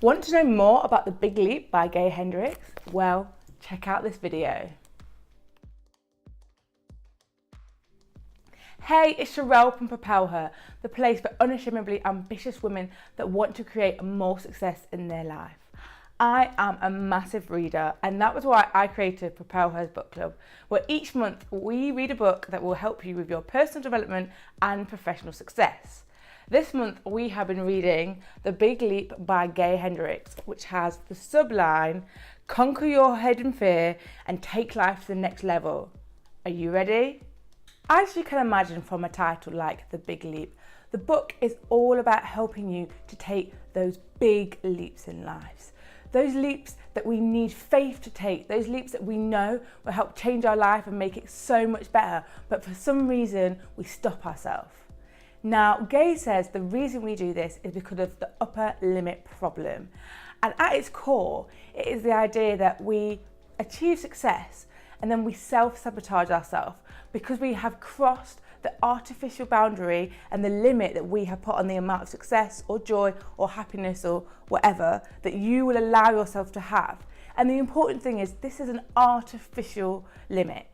Want to know more about The Big Leap by Gay Hendricks? Well, check out this video. Hey, it's Charelle from PropelHer, the place for unashamedly ambitious women that want to create more success in their life. I am a massive reader, and that was why I created PropelHer's book club, where each month we read a book that will help you with your personal development and professional success. This month we have been reading The Big Leap by Gay Hendricks, which has the subline, conquer your hidden fear and take life to the next level. Are you ready? As you can imagine from a title like The Big Leap, the book is all about helping you to take those big leaps in life. Those leaps that we need faith to take, those leaps that we know will help change our life and make it so much better, but for some reason we stop ourselves. Now, Gay says the reason we do this is because of the upper limit problem. And at its core, it is the idea that we achieve success and then we self-sabotage ourselves because we have crossed the artificial boundary and the limit that we have put on the amount of success or joy or happiness or whatever that you will allow yourself to have. And the important thing is this is an artificial limit.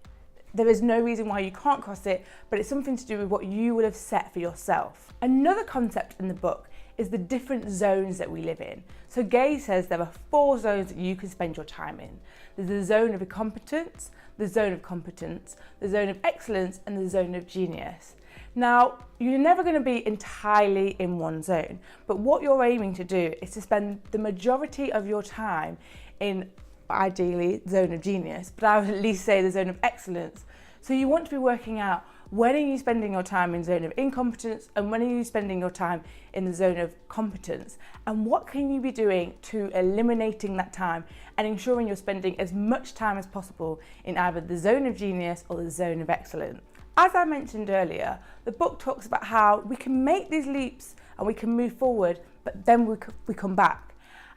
There is no reason why you can't cross it, but it's something to do with what you will have set for yourself. Another concept in the book is the different zones that we live in. So Gay says there are 4 zones that you can spend your time in. There's the zone of incompetence, the zone of competence, the zone of excellence, and the zone of genius. Now, you're never going to be entirely in one zone, but what you're aiming to do is to spend the majority of your time in, ideally, zone of genius, but I would at least say the zone of excellence. So you want to be working out when are you spending your time in zone of incompetence and when are you spending your time in the zone of competence, and what can you be doing to eliminating that time and ensuring you're spending as much time as possible in either the zone of genius or the zone of excellence. As I mentioned earlier, the book talks about how we can make these leaps and we can move forward, but then we come back.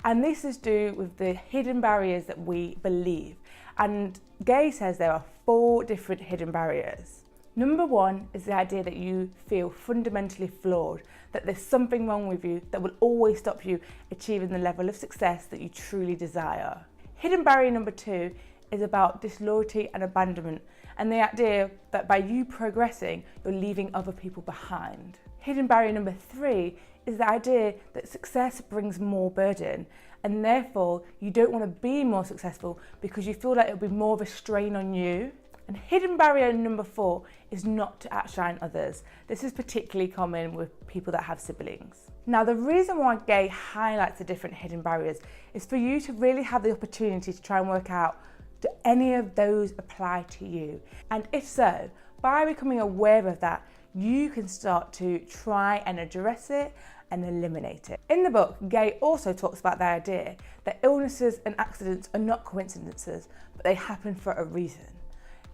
And this is due with the hidden barriers that we believe. And Gay says there are 4 different hidden barriers. Number 1 is the idea that you feel fundamentally flawed, that there's something wrong with you that will always stop you achieving the level of success that you truly desire. Hidden barrier number 2 is about disloyalty and abandonment, and the idea that by you progressing, you're leaving other people behind. Hidden barrier number 3 is the idea that success brings more burden, and therefore you don't want to be more successful because you feel like it'll be more of a strain on you. And hidden barrier number 4 is not to outshine others. This is particularly common with people that have siblings. Now, the reason why Gay highlights the different hidden barriers is for you to really have the opportunity to try and work out, do any of those apply to you? And if so, by becoming aware of that, you can start to try and address it and eliminate it. In the book, Gay also talks about the idea that illnesses and accidents are not coincidences, but they happen for a reason.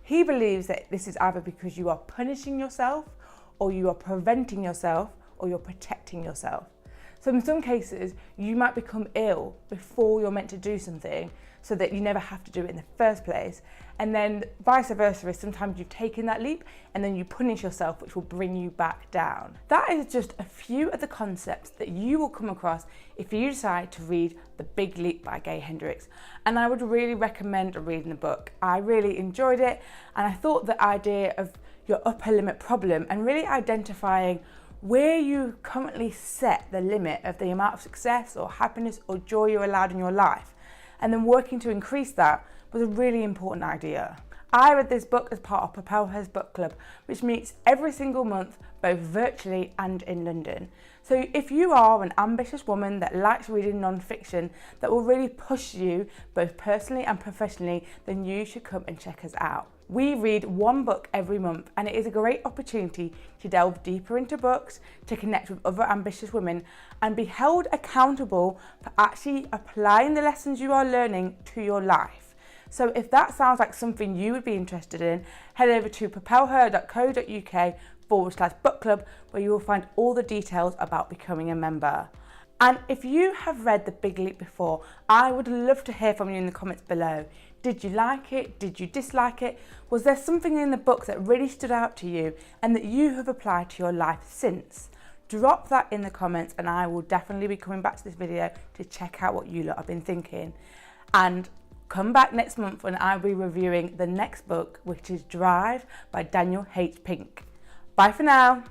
He believes that this is either because you are punishing yourself, or you are preventing yourself, or you're protecting yourself. So in some cases, you might become ill before you're meant to do something so that you never have to do it in the first place. And then vice versa is sometimes you've taken that leap and then you punish yourself, which will bring you back down. That is just a few of the concepts that you will come across if you decide to read The Big Leap by Gay Hendricks. And I would really recommend reading the book. I really enjoyed it, and I thought the idea of your upper limit problem and really identifying where you currently set the limit of the amount of success or happiness or joy you're allowed in your life, and then working to increase that was a really important idea. I read this book as part of PropelHer's book club, which meets every single month, both virtually and in London. So if you are an ambitious woman that likes reading non-fiction that will really push you both personally and professionally, then you should come and check us out. We read 1 book every month, and it is a great opportunity to delve deeper into books, to connect with other ambitious women, and be held accountable for actually applying the lessons you are learning to your life. So if that sounds like something you would be interested in, head over to propelher.co.uk/book club, where you will find all the details about becoming a member. And if you have read The Big Leap before, I would love to hear from you in the comments below. Did you like it? Did you dislike it? Was there something in the book that really stood out to you and that you have applied to your life since? drop that in the comments and I will definitely be coming back to this video to check out what you lot have been thinking. And come back next month when I'll be reviewing the next book, which is Drive by Daniel H. Pink. Bye for now.